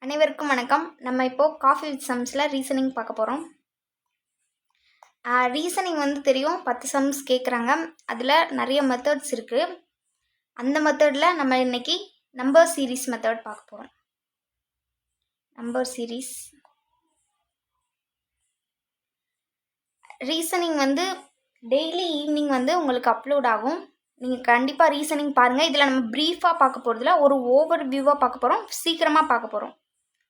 அனைவருக்கும் வணக்கம். நம்ம இப்போது காஃபி வித் சம்ஸில் ரீசனிங் பார்க்க போகிறோம். ரீசனிங் தெரியும், 10 சம்ஸ் கேட்குறாங்க. அதில் நிறைய மெத்தட்ஸ் இருக்குது. அந்த மெத்தடில் நம்ம இன்றைக்கி நம்பர் சீரீஸ் மெத்தட் பார்க்க போகிறோம். Number series reasoning daily evening உங்களுக்கு அப்லோட் ஆகும். நீங்கள் கண்டிப்பாக ரீசனிங் பாருங்கள். இதில் நம்ம ப்ரீஃபாக பார்க்க போகிறதுல ஒரு ஓவர் வியூவாக பார்க்க போகிறோம். சீக்கிரமாக பார்க்க போகிறோம்.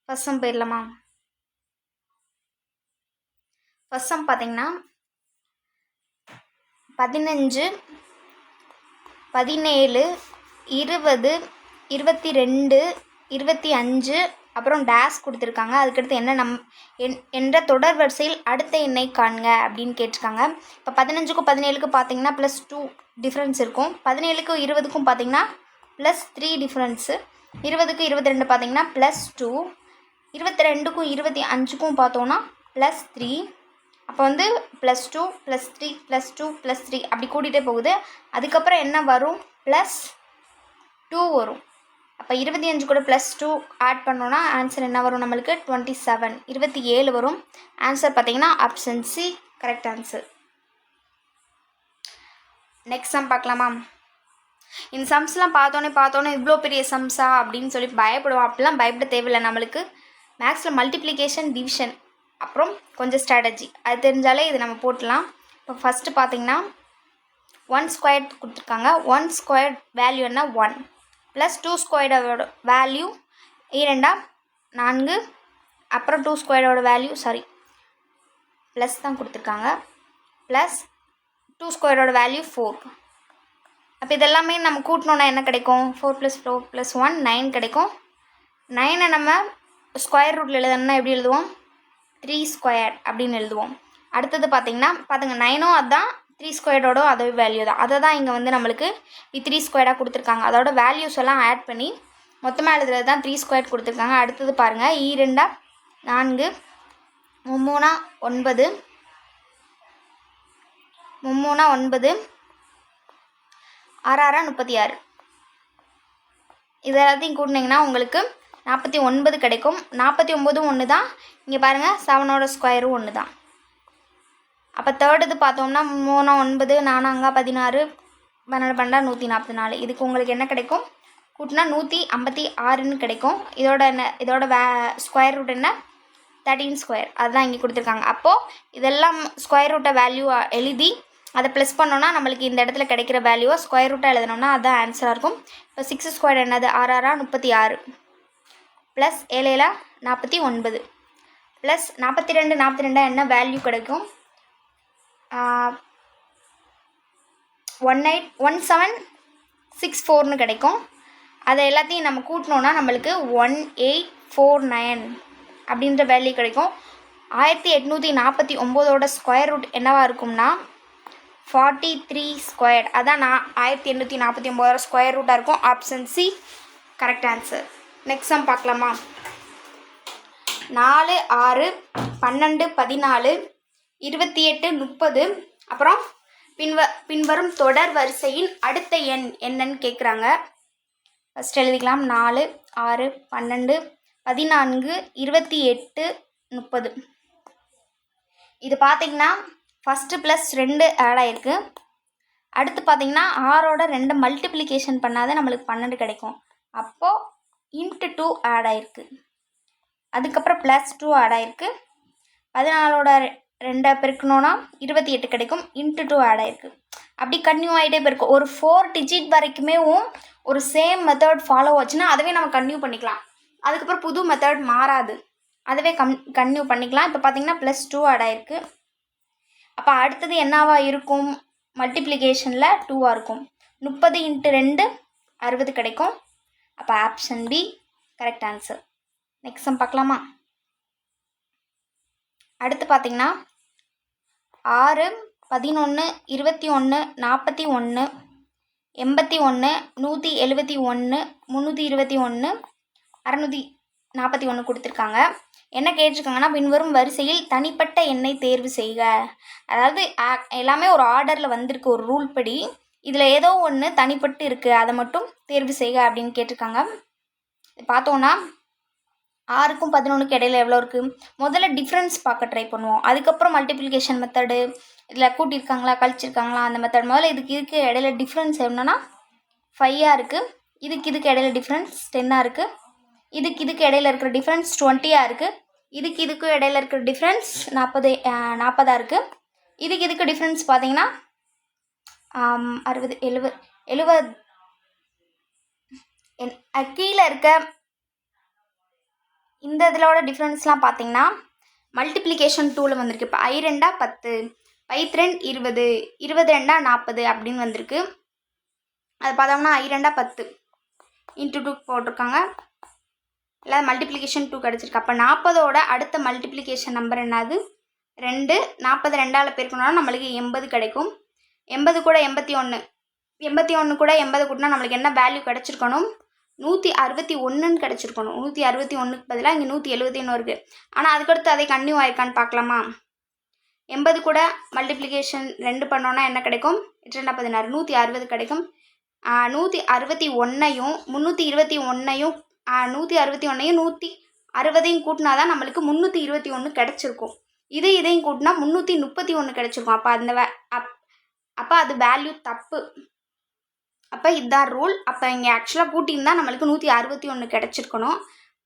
ஃபர்ஸ்ட் சம் போயிடலாமா? ஃபர்ஸ்ட் சம் பார்த்தீங்கன்னா 15, 17, 20, 22, 25 அப்புறம் டேஷ் கொடுத்துருக்காங்க. அதுக்கடுத்து என்ற தொடர் வரிசையில் அடுத்த எண்ணை காண்க அப்படின்னு கேட்டிருக்காங்க. இப்போ 15க்கும் 17க்கும் பார்த்தீங்கன்னா +2 டிஃப்ரென்ஸ் இருக்கும். 17க்கும் 20க்கும் பார்த்தீங்கன்னா +3 டிஃப்ரென்ஸு. 20க்கும் 22 பார்த்தீங்கன்னா +2. 22க்கும் 25க்கும் பார்த்தோன்னா +3. அப்போ +2 +3 +2 +3 அப்படி கூட்டிகிட்டே போகுது. அதுக்கப்புறம் என்ன வரும்? +2 வரும். அப்போ 25 கூட +2 ஆட் பண்ணோன்னா ஆன்சர் என்ன வரும்? நம்மளுக்கு 27. 27 வரும். ஆன்சர் பார்த்தீங்கன்னா option C correct answer. Next sum பார்க்கலாமா? இந்த சம்ஸ்லாம் பார்த்தோன்னே இவ்வளோ பெரிய சம்ஸா அப்படின்னு சொல்லி பயப்படுவோம். அப்படிலாம் பயப்பட தேவையில்லை. நம்மளுக்கு மேக்ஸில் மல்டிப்ளிகேஷன், டிவிஷன், அப்புறம் கொஞ்சம் ஸ்ட்ராட்டஜி அது தெரிஞ்சாலே இது நம்ம போட்டலாம். இப்போ ஃபஸ்ட்டு பார்த்தீங்கன்னா 1 ஸ்கொயர் கொடுத்துருக்காங்க. 1 ஸ்கொயர் வேல்யூ என்ன? 1 ப்ளஸ் 2 ஸ்கொயரோட வேல்யூ 2 4. அப்புறம் 2 ஸ்கொயரோட வேல்யூ ப்ளஸ் தான் கொடுத்துருக்காங்க. ப்ளஸ் 2 ஸ்கொயரோட வேல்யூ 4. அப்போ இதெல்லாமே நம்ம கூட்டினோன்னா என்ன கிடைக்கும்? 4 + 4 + 1 9 கிடைக்கும். 9 நம்ம ஸ்கொயர் ரூட்டில் எழுதணும்னா எப்படி எழுதுவோம்? 3 ஸ்கொயர் அப்படின்னு எழுதுவோம். அடுத்தது பார்த்திங்கன்னா 9ம் அதுதான், 3 ஸ்கொயரோட அதே வேல்யூ தான். அதை தான் இங்கே நம்மளுக்கு 3 ஸ்கொயராக கொடுத்துருக்காங்க. அதோட வேல்யூஸ் எல்லாம் ஆட் பண்ணி மொத்தமாக எழுதுறது தான் 3 ஸ்கொயர் கொடுத்துருக்காங்க. அடுத்தது பாருங்கள், 2 4 3 9 9 6 36. இது எல்லாத்தையும் கூட்டினீங்கன்னா உங்களுக்கு 49 கிடைக்கும். 49 ஒன்று தான். இங்கே பாருங்கள், 7ஓட ஸ்கொயரும் ஒன்று தான். அப்போ தேர்டு பார்த்தோம்னா 3 9 4 16 12 144. இதுக்கு உங்களுக்கு என்ன கிடைக்கும்? கூட்டினா 156ன்னு கிடைக்கும். இதோட ஸ்கொயர் ரூட் என்ன? 13 ஸ்கொயர். அதுதான் இங்கே கொடுத்துருக்காங்க. அப்போது இதெல்லாம் ஸ்கொயர் ரூட்டை வேல்யூ எழுதி அதை ப்ளஸ் பண்ணோன்னா நம்மளுக்கு இந்த இடத்துல கிடைக்கிற வேல்யூவை ஸ்கொயர் ரூட்டாக எழுதினோம்னா அதுதான் ஆன்சராக இருக்கும். இப்போ 6 ஸ்கொயர் என்னது? 6 36 ப்ளஸ் 7 49 ப்ளஸ் 42 என்ன வேல்யூ கிடைக்கும்? 1764ன்னு கிடைக்கும். அதை எல்லாத்தையும் நம்ம கூட்டினோன்னா நம்மளுக்கு 1849 அப்படின்ற வேல்யூ கிடைக்கும். 1849ஓட ஸ்கொயர் ரூட் என்னவாக இருக்கும்னா 43 ஸ்கொயர். அதான் 1849ஓட ஸ்கொயர் ரூட்டாக இருக்கும். Option C correct answer. Next sum பார்க்கலாமா? 4 6 12 14 28 30 அப்புறம் பின்வரும் தொடர் வரிசையின் அடுத்த எண் என்னன்னு கேட்குறாங்க. ஃபஸ்ட் எழுதிக்கலாம். 4 6 12 14 28 30. இது பார்த்திங்கன்னா ஃபஸ்ட்டு +2 ஆட் ஆகிருக்கு. அடுத்து பார்த்திங்கன்னா 6ஓட 2 மல்டிப்ளிகேஷன் பண்ணாத நம்மளுக்கு 12 கிடைக்கும். அப்போது ×2 ஆட் ஆகிருக்கு. அதுக்கப்புறம் +2 ஆட் ஆகிருக்கு. 14ஓட 2 பெருக்கணுன்னா 28 கிடைக்கும். ×2 ஆட் ஆகிருக்கு. அப்படி கன்டினியூ ஆகிட்டே போயிருக்கும். ஒரு 4 டிஜிட் வரைக்குமே ஒரு சேம் மெத்தட் ஃபாலோ ஆச்சுன்னா அதுவே நம்ம கன்டினியூ பண்ணிக்கலாம். அதுக்கப்புறம் புது மெத்தட் மாறாது, அதுவே கன்டினியூ பண்ணிக்கலாம். இப்போ பார்த்திங்கன்னா +2 ஆட் ஆகிருக்கு. அப்போ அடுத்தது என்னவா இருக்கும்? மல்டிப்ளிகேஷனில் 2ஆக இருக்கும். 30 × 2 60 கிடைக்கும். அப்போ option B correct answer. Next sum பார்க்கலாமா? அடுத்து பார்த்திங்கன்னா 6 11 21 41 81 171 321 641 கொடுத்துருக்காங்க. என்ன கேட்டிருக்காங்கன்னா பின்வரும் வரிசையில் தனிப்பட்ட எண்ணை தேர்வு செய்க. அதாவது எல்லாமே ஒரு ஆர்டரில் வந்திருக்கு ஒரு ரூல் படி. இதில் ஏதோ ஒன்று தனிப்பட்டு இருக்குது, அதை மட்டும் தேர்வு செய்க அப்படின்னு கேட்டிருக்காங்க. பார்த்தோன்னா 6க்கும் 11க்கும் இடையில எவ்வளோ இருக்குது? முதல்ல டிஃப்ரென்ஸ் பார்க்க ட்ரை பண்ணுவோம். அதுக்கப்புறம் மல்டிப்ளிகேஷன் மெத்தடு, இதில் கூட்டியிருக்காங்களா கழிச்சிருக்காங்களா அந்த மெத்தட். முதல்ல இதுக்கு இடையில டிஃப்ரென்ஸ் என்னன்னா 5 இருக்குது. இதுக்கு இடையில டிஃப்ரென்ஸ் 10 இருக்குது. இதுக்கு இடையில இருக்கிற டிஃப்ரென்ஸ் 20 இருக்குது. இதுக்கு இடையில இருக்கிற டிஃப்ரென்ஸ் 40 இருக்குது. இதுக்கு டிஃப்ரென்ஸ் பார்த்தீங்கன்னா 60 70 கீழே இருக்க இந்த இதிலோட டிஃப்ரென்ஸ்லாம் பார்த்தீங்கன்னா மல்டிப்ளிகேஷன் டூவில் வந்திருக்கு. இப்போ I 2 10, I 2 20, 22 40 அப்படின்னு வந்திருக்கு. அது பார்த்தோம்னா I 2 10 இன்ட்டு 2 போட்டிருக்காங்க. இல்லை மல்டிப்ளிகேஷன் 2 கிடச்சிருக்கு. அப்போ 40ஓட அடுத்த மல்டிப்ளிகேஷன் நம்பர் என்னது? 2. 40 2ஆல் பெருக்கணும்னா நம்மளுக்கு 80 கிடைக்கும். 80 கூட 81 கூட 80 கூட்டினா நம்மளுக்கு என்ன வேல்யூ கிடச்சிருக்கணும்? 161 கிடச்சிருக்கணும். 161க்கு பதிலாக இங்கே 171 இருக்குது. ஆனால் அதுக்கடுத்து அதை கன்னியூ ஆயிருக்கான்னு பார்க்கலாமா? 80 கூட மல்டிப்ளிகேஷன் 2 பண்ணோன்னா என்ன கிடைக்கும்? 8 16 160 கிடைக்கும். 161ஐயும் 321ஐயும் 161ஐயும் 160ஐயும் கூட்டினா தான் நம்மளுக்கு 321 கிடச்சிருக்கும். இதையும் கூட்டினா 331 கிடச்சிருக்கும். அப்போ அது வேல்யூ தப்பு. அப்போ இதுதான் ரூல். அப்போ இங்கே ஆக்சுவலாக கூட்டியிருந்தால் நம்மளுக்கு 161 கிடச்சிருக்கணும்.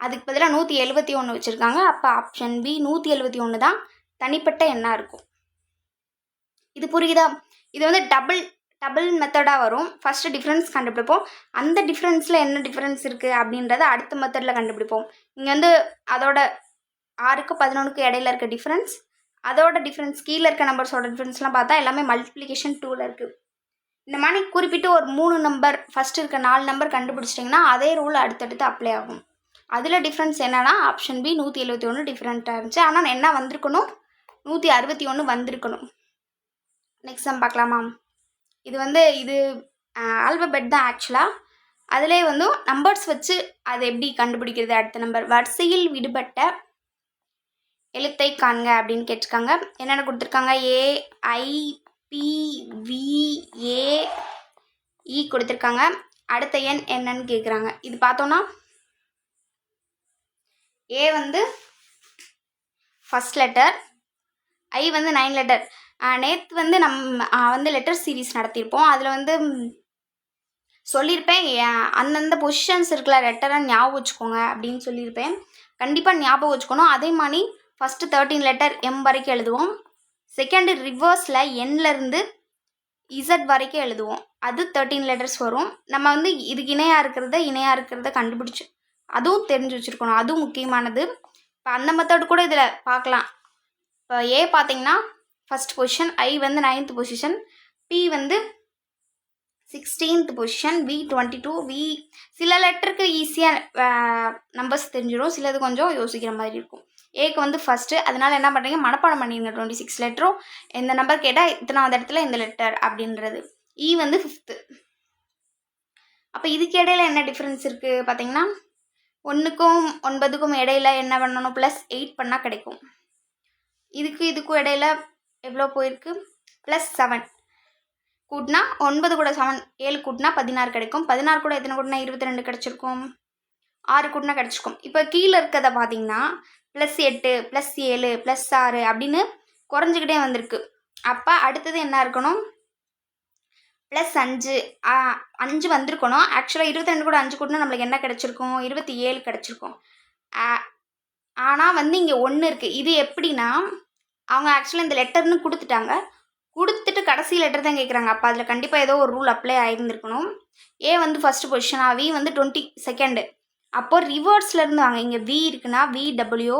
அதுக்கு பதிலாக 171 வச்சுருக்காங்க. அப்போ ஆப்ஷன் பி 171 தான் தனிப்பட்ட எண்ணாக இருக்கும். இது புரியுதா? இது வந்து டபுள் மெத்தடாக வரும். ஃபஸ்ட்டு டிஃப்ரென்ஸ் கண்டுபிடிப்போம். அந்த டிஃப்ரென்ஸில் என்ன டிஃப்ரென்ஸ் இருக்குது அப்படின்றத அடுத்த மெத்தடில் கண்டுபிடிப்போம். இங்கே வந்து அதோட 6க்கும் 11க்கும் இடையில இருக்க டிஃப்ரென்ஸ், அதோட டிஃப்ரென்ஸ் கீழே இருக்க நம்பர்ஸோட டிஃப்ரென்ஸ்லாம் பார்த்தா எல்லாமே மல்டிப்ளிகேஷன் 2ல் இருக்குது. இந்த மாதிரி குறிப்பிட்டு ஒரு 3 நம்பர் ஃபஸ்ட்டு இருக்க 4 நம்பர் கண்டுபிடிச்சிட்டிங்கன்னா அதே ரூல் அடுத்தடுத்து அப்ளை ஆகும். அதில் டிஃப்ரென்ஸ் என்னன்னா ஆப்ஷன் பி 171 டிஃப்ரெண்ட்டாக இருந்துச்சு. ஆனால் என்ன வந்திருக்கணும்? 161 வந்திருக்கணும். நெக்ஸ்ட் சம் பார்க்கலாமா? இது ஆல்பபெட் தான் ஆக்சுவலாக. அதிலே வந்து நம்பர்ஸ் வச்சு அதை எப்படி கண்டுபிடிக்கிறது? அடுத்த நம்பர் வரிசையில் விடுபட்ட எழுத்தை காண்க அப்படின்னு கேட்டிருக்காங்க. என்னென்ன கொடுத்துருக்காங்க? AIPVAE கொடுத்துருக்காங்க. அடுத்த எண் என்னன்னு கேட்குறாங்க. இது பார்த்தோன்னா A வந்து ஃபஸ்ட் லெட்டர், I வந்து 9 லெட்டர். நேற்று வந்து நம்ம லெட்டர் சீரீஸ் நடத்தியிருப்போம். அதில் சொல்லியிருப்பேன் அந்தந்த பொசிஷன்ஸ் இருக்கிற லெட்டரை ஞாபகம் வச்சுக்கோங்க அப்படின்னு சொல்லியிருப்பேன். கண்டிப்பாக ஞாபகம் வச்சுக்கணும். அதே மாதிரி ஃபஸ்ட்டு 13 லெட்டர் M வரைக்கும் எழுதுவோம். செகண்டு ரிவர்ஸில் Nலேருந்து Z வரைக்கும் எழுதுவோம். அது 13 லெட்டர்ஸ் வரும். நம்ம இதுக்கு இணையாக இருக்கிறத கண்டுபிடிச்சி அதுவும் தெரிஞ்சு வச்சுருக்கணும். அதுவும் முக்கியமானது. இப்போ அந்த மெத்தட் கூட இதில் பார்க்கலாம். இப்போ A பார்த்தீங்கன்னா ஃபஸ்ட் பொசிஷன், I வந்து 9th பொசிஷன், P வந்து 16th பொசிஷன், V 22, V சில லெட்டருக்கு ஈஸியாக நம்பர்ஸ் தெரிஞ்சிடும், சிலது கொஞ்சம் யோசிக்கிற மாதிரி இருக்கும். ஏக்கு வந்து ஃபஸ்ட்டு, அதனால் என்ன பண்ணுறீங்க? மனப்பாடம் பண்ணிடுங்க 26 லெட்டரும். எந்த நம்பர் கேட்டால் இத்தனாவது இடத்துல இந்த லெட்டர் அப்படின்றது. E வந்து 5th. அப்போ இதுக்கு இடையில என்ன டிஃப்ரென்ஸ் இருக்குது பார்த்தீங்கன்னா 1க்கும் 9க்கும் இடையில என்ன பண்ணணும்? +8 பண்ணால் கிடைக்கும். இதுக்கும் இடையில எவ்வளோ போயிருக்கு? +7 கூட்டினா 9 கூட 7 கூட்டினா 16 கிடைக்கும். 16 கூட எத்தனை கூட்டினா 22 கிடச்சிருக்கும். 6 கூட்டினா கிடச்சிருக்கும். இப்போ கீழே இருக்கிறத பார்த்தீங்கன்னா +8 +7 +6 அப்படின்னு குறைஞ்சிக்கிட்டே வந்திருக்கு. அப்போ அடுத்தது என்ன இருக்கணும்? +5 5 வந்திருக்கணும். ஆக்சுவலாக 22 கூட 5 கூட்டினா நம்மளுக்கு என்ன கிடச்சிருக்கும்? 27 கிடச்சிருக்கும். ஆனால் இங்கே 1 இருக்குது. இது எப்படின்னா அவங்க ஆக்சுவலாக இந்த லெட்டர்னு கொடுத்துட்டு கடைசி லெட்டர் தான் கேட்குறாங்க. அப்போ அதில் கண்டிப்பாக ஏதோ ஒரு ரூல் அப்ளை ஆகியிருந்துருக்கணும். A வந்து ஃபஸ்ட்டு பொசிஷனா, V வந்து 22nd. அப்போ ரிவர்ஸ்லேருந்து வாங்க. இங்கே V இருக்குன்னா VW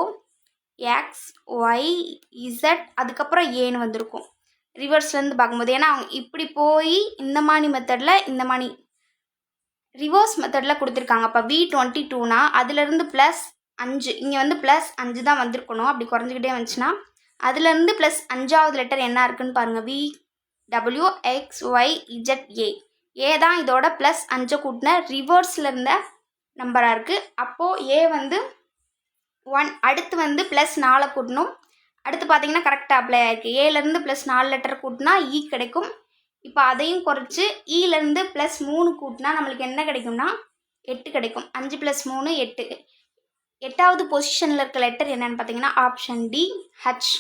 XYZ அதுக்கப்புறம் ஏன்னு வந்திருக்கும் ரிவர்ஸ்லேருந்து பார்க்கும்போது. ஏன்னா அவங்க இப்படி போய் இந்த மாதிரி மெத்தடில் இந்த மாதிரி ரிவர்ஸ் மெத்தடில் கொடுத்துருக்காங்க. அப்போ V22னா அதுலேருந்து +5 இங்கே வந்து +5 தான் வந்திருக்கணும். அப்படி குறைஞ்சிக்கிட்டே வந்துச்சுன்னா அதுலேருந்து +5வது லெட்டர் என்ன இருக்குன்னு பாருங்கள். VWXYZA. ஏ தான் இதோட +5 கூட்டின ரிவர்ஸில் இருந்த நம்பராக இருக்குது. அப்போது A வந்து 1. அடுத்து +4 கூட்டணும். அடுத்து பார்த்தீங்கன்னா கரெக்டாக அப்ளை ஆகிருக்கு. ஏலேருந்து +4 லெட்டர் கூட்டினா E கிடைக்கும். இப்போ அதையும் குறைச்சி ஈலேருந்து +3 கூட்டினா நம்மளுக்கு என்ன கிடைக்கும்னா 8 கிடைக்கும். 5 + 3 8. 8வது பொசிஷனில் இருக்க லெட்டர் என்னன்னு பார்த்தீங்கன்னா ஆப்ஷன் டி ஹச்.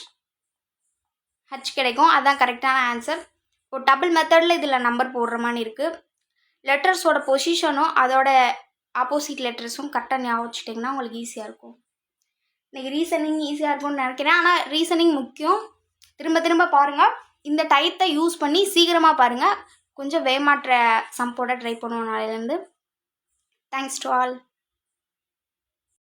ஹச் கிடைக்கும். அதான் கரெக்டான ஆன்சர். இப்போ டபுள் மெத்தடில் இதில் நம்பர் போடுற மாதிரி இருக்குது. லெட்டர்ஸோட பொசிஷனும் அதோட ஆப்போசிட் லெட்டர்ஸும் கரெக்டாக ஞாபகம் வச்சுட்டிங்கன்னா உங்களுக்கு ஈஸியாக இருக்கும். இன்றைக்கி ரீசனிங் ஈஸியாக இருக்கும்னு நினைக்கிறேன். ஆனால் ரீசனிங் முக்கியம். திரும்ப திரும்ப பாருங்கள். இந்த டயத்தை யூஸ் பண்ணி சீக்கிரமாக பாருங்கள். கொஞ்சம் வேமாற்ற சம்போட ட்ரை பண்ணுவோம் நாளையிலேருந்து. Thanks to all.